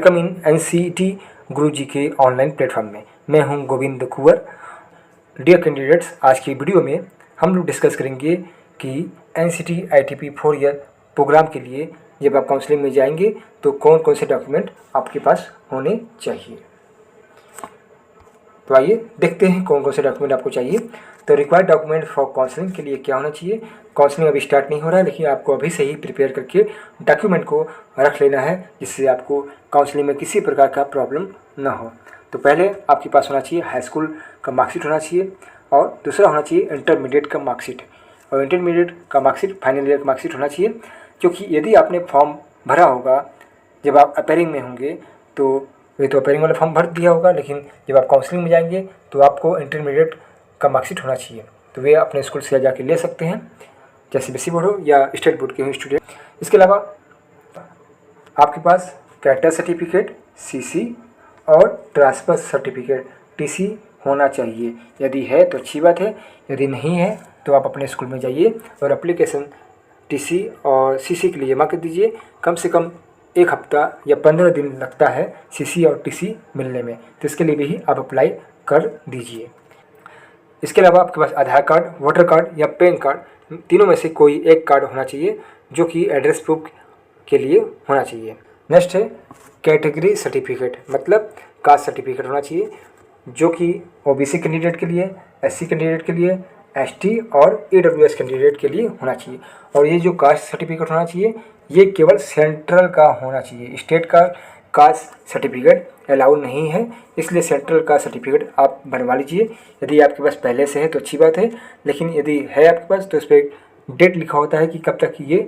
Welcome in NCET गुरुजी के online platform में। मैं हूं गोविंद कुंवर। डियर कैंडिडेट्स, आज की वीडियो में हम लोग डिस्कस करेंगे कि एनसीईटी आईटीपी 4 ईयर प्रोग्राम के लिए जब आप काउंसलिंग में जाएंगे तो कौन कौन से डॉक्यूमेंट आपके पास होने चाहिए। तो आइए देखते हैं कौन कौन से डॉक्यूमेंट आपको चाहिए। तो रिक्वायर्ड डॉक्यूमेंट फॉर काउंसलिंग के लिए क्या होना चाहिए। काउंसलिंग अभी स्टार्ट नहीं हो रहा है, लेकिन आपको अभी से ही प्रिपेयर करके डॉक्यूमेंट को रख लेना है, जिससे आपको काउंसलिंग में किसी प्रकार का प्रॉब्लम ना हो। तो पहले आपके पास होना चाहिए हाई स्कूल का मार्कशीट होना चाहिए, और दूसरा होना चाहिए इंटरमीडिएट का मार्कशीट। और इंटरमीडिएट का मार्कशीट फाइनल ईयर का मार्कशीट होना चाहिए, क्योंकि यदि आपने फॉर्म भरा होगा जब आप अपेयरिंग में होंगे तो ये तो अपेयरिंग वाला फॉर्म भर दिया होगा, लेकिन जब आप काउंसलिंग में जाएंगे तो आपको इंटरमीडिएट का मार्कशीट होना चाहिए। तो वे अपने स्कूल से जाके ले सकते हैं, चाहे सीबीएसई बोर्ड हो या स्टेट बोर्ड के हो स्टूडेंट। इसके अलावा आपके पास कैरेक्टर सर्टिफिकेट सीसी और ट्रांसफर सर्टिफिकेट टीसी होना चाहिए। यदि है तो अच्छी बात है, यदि नहीं है तो आप अपने स्कूल में जाइए और एप्लीकेशन टीसी और सीसी के लिए जमा कर दीजिए। कम से कम 1 हफ्ता या 15 दिन लगता है सीसी और टीसी मिलने में, तो इसके लिए भी आप अप्लाई कर दीजिए। इसके अलावा आपके पास आधार कार्ड, वोटर कार्ड या पैन कार्ड, तीनों में से कोई एक कार्ड होना चाहिए जो कि एड्रेस प्रूफ के लिए होना चाहिए। नेक्स्ट है कैटेगरी सर्टिफिकेट, मतलब कास्ट सर्टिफिकेट होना चाहिए, जो कि ओबीसी कैंडिडेट के लिए, एससी कैंडिडेट के लिए, एसटी और ईडब्ल्यूएस कैंडिडेट के लिए होना चाहिए। और ये जो कास्ट सर्टिफिकेट होना चाहिए ये केवल सेंट्रल का होना चाहिए, स्टेट का कास्ट सर्टिफिकेट अलाउ नहीं है, इसलिए सेंट्रल का सर्टिफिकेट आप बनवा लीजिए। यदि आपके पास पहले से है तो अच्छी बात है, लेकिन यदि है आपके पास तो इस पर डेट लिखा होता है कि कब तक ये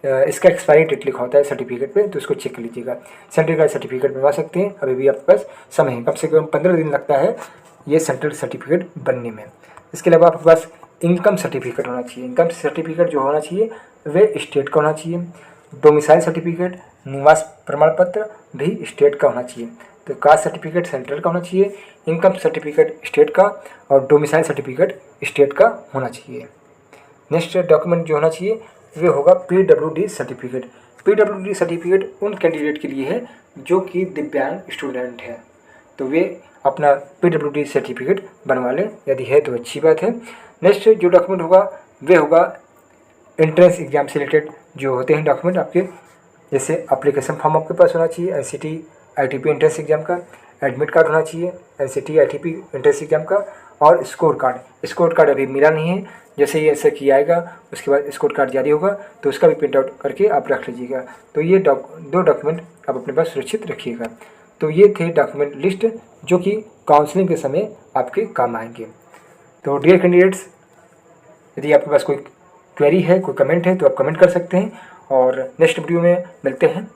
इसका एक्सपायरी डेट लिखा होता है सर्टिफिकेट पे, तो इसको चेक कर लीजिएगा। सेंट्रल का सर्टिफिकेट बनवा सकते हैं, अभी भी आपके पास समय है, कम से कम 15 दिन लगता है ये सेंट्रल सर्टिफिकेट बनने में। इसके अलावा आपके पास इनकम सर्टिफिकेट होना चाहिए। इनकम सर्टिफिकेट जो होना चाहिए वे स्टेट का होना चाहिए। डोमिसाइल सर्टिफिकेट, निवास प्रमाण पत्र भी स्टेट का होना चाहिए। तो कास्ट सर्टिफिकेट सेंट्रल का होना चाहिए, इनकम सर्टिफिकेट स्टेट का और डोमिसाइल सर्टिफिकेट स्टेट का होना चाहिए। नेक्स्ट डॉक्यूमेंट जो होना चाहिए वे होगा पीडब्ल्यूडी सर्टिफिकेट। पीडब्ल्यूडी सर्टिफिकेट उन कैंडिडेट के लिए है जो कि दिव्यांग स्टूडेंट है, तो वे अपना पीडब्ल्यूडी सर्टिफिकेट बनवा लें, यदि है तो अच्छी बात है। नेक्स्ट जो डॉक्यूमेंट होगा वे होगा एंट्रेंस एग्जाम से रिलेटेड जो होते हैं डॉक्यूमेंट आपके, जैसे एप्लीकेशन फॉर्म आपके पास होना चाहिए एनसीईटी आईटीपी एंट्रेंस एग्जाम का, एडमिट कार्ड होना चाहिए एनसीईटी आईटीपी एंट्रेंस एग्जाम का, और स्कोर कार्ड। स्कोर कार्ड अभी मिला नहीं है, जैसे ही ऐसा किया आएगा उसके बाद स्कोर कार्ड जारी होगा तो उसका भी प्रिंट आउट करके आप रख लीजिएगा। तो ये दो डॉक्यूमेंट आप अपने पास सुरक्षित रखिएगा। तो ये थे डॉक्यूमेंट लिस्ट जो कि काउंसलिंग के समय आपके काम आएंगे। तो डियर कैंडिडेट्स, यदि आपके पास कोई क्वेरी है, कोई कमेंट है तो आप कमेंट कर सकते हैं, और नेक्स्ट वीडियो में मिलते हैं।